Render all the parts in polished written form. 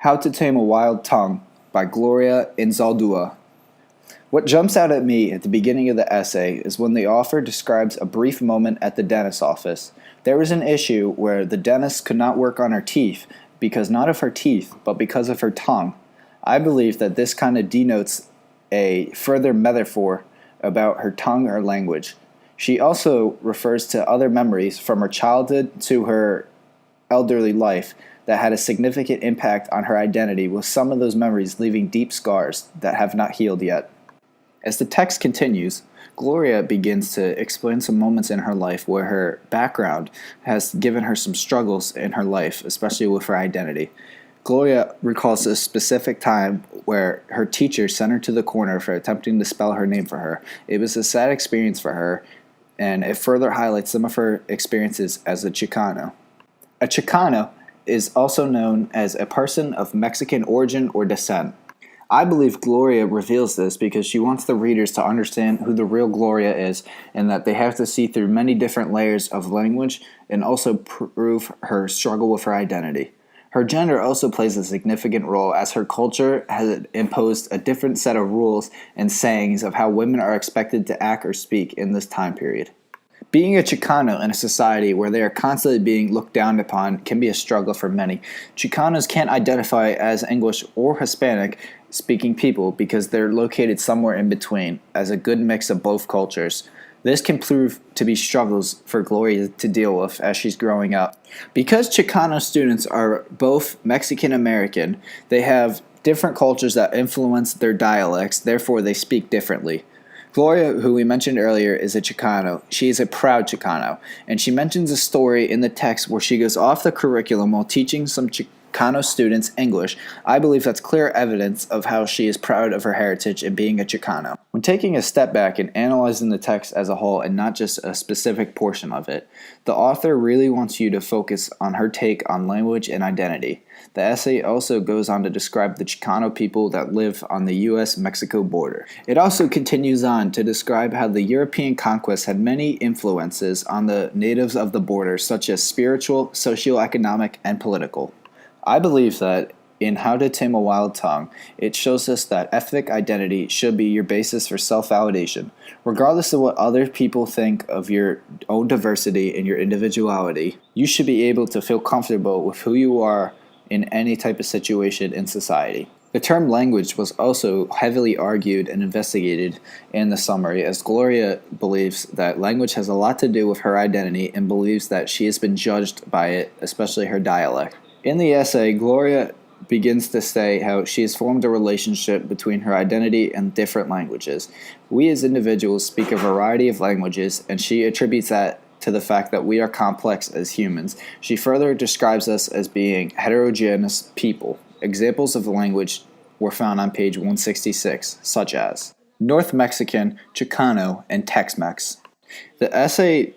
How to Tame a Wild Tongue by Gloria Inzaldúa. What jumps out at me at the beginning of the essay is when the author describes a brief moment at the dentist's office. There was an issue where the dentist could not work on her teeth because not of her teeth, but because of her tongue. I believe that this kind of denotes a further metaphor about her tongue or language. She also refers to other memories from her childhood to her elderly life that had a significant impact on her identity, with some of those memories leaving deep scars that have not healed yet. As the text continues, Gloria begins to explain some moments in her life where her background has given her some struggles in her life, especially with her identity. Gloria recalls a specific time where her teacher sent her to the corner for attempting to spell her name for her. It was a sad experience for her, and it further highlights some of her experiences as a Chicano. A Chicano is also known as a person of Mexican origin or descent. I believe Gloria reveals this because she wants the readers to understand who the real Gloria is, and that they have to see through many different layers of language and also prove her struggle with her identity. Her gender also plays a significant role, as her culture has imposed a different set of rules and sayings of how women are expected to act or speak in this time period. Being a Chicano in a society where they are constantly being looked down upon can be a struggle for many. Chicanos can't identify as English or Hispanic speaking people because they're located somewhere in between, as a good mix of both cultures. This can prove to be struggles for Gloria to deal with as she's growing up. Because Chicano students are both Mexican American, they have different cultures that influence their dialects, therefore they speak differently. Gloria, who we mentioned earlier, is a Chicano. She is a proud Chicano, and she mentions a story in the text where she goes off the curriculum while teaching some Chicano students English. I believe that's clear evidence of how she is proud of her heritage and being a Chicano. When taking a step back and analyzing the text as a whole and not just a specific portion of it, the author really wants you to focus on her take on language and identity. The essay also goes on to describe the Chicano people that live on the U.S.-Mexico border. It also continues on to describe how the European conquest had many influences on the natives of the border, such as spiritual, socioeconomic, and political. I believe that in How to Tame a Wild Tongue, it shows us that ethnic identity should be your basis for self-validation. Regardless of what other people think of your own diversity and your individuality, you should be able to feel comfortable with who you are in any type of situation in society. The term language was also heavily argued and investigated in the summary, as Gloria believes that language has a lot to do with her identity and believes that she has been judged by it, especially her dialect. In the essay, Gloria begins to say how she has formed a relationship between her identity and different languages. We as individuals speak a variety of languages, and she attributes that to the fact that we are complex as humans. She further describes us as being heterogeneous people. Examples of the language were found on page 166, such as North Mexican, Chicano, and Tex-Mex. The essay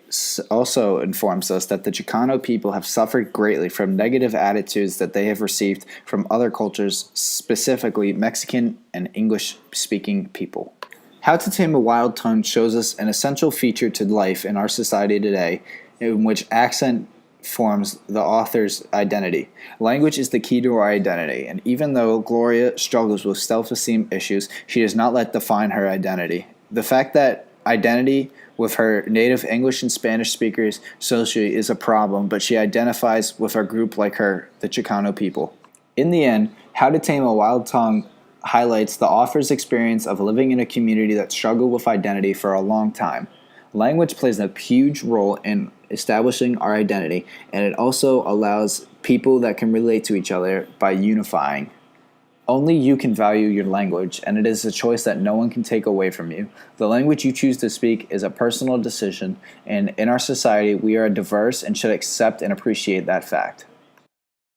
also informs us that the Chicano people have suffered greatly from negative attitudes that they have received from other cultures, specifically Mexican and English-speaking people. How to Tame a Wild Tongue shows us an essential feature to life in our society today, in which accent forms the author's identity. Language is the key to our identity, and even though Gloria struggles with self-esteem issues, she does not let define her identity. The fact that identity with her native English and Spanish speakers socially is a problem, but she identifies with a group like her, the Chicano people. In the end, How to Tame a Wild Tongue highlights the author's experience of living in a community that struggled with identity for a long time. Language plays a huge role in establishing our identity, and it also allows people that can relate to each other by unifying. Only you can value your language, and it is a choice that no one can take away from you. The language you choose to speak is a personal decision, and in our society, we are diverse and should accept and appreciate that fact.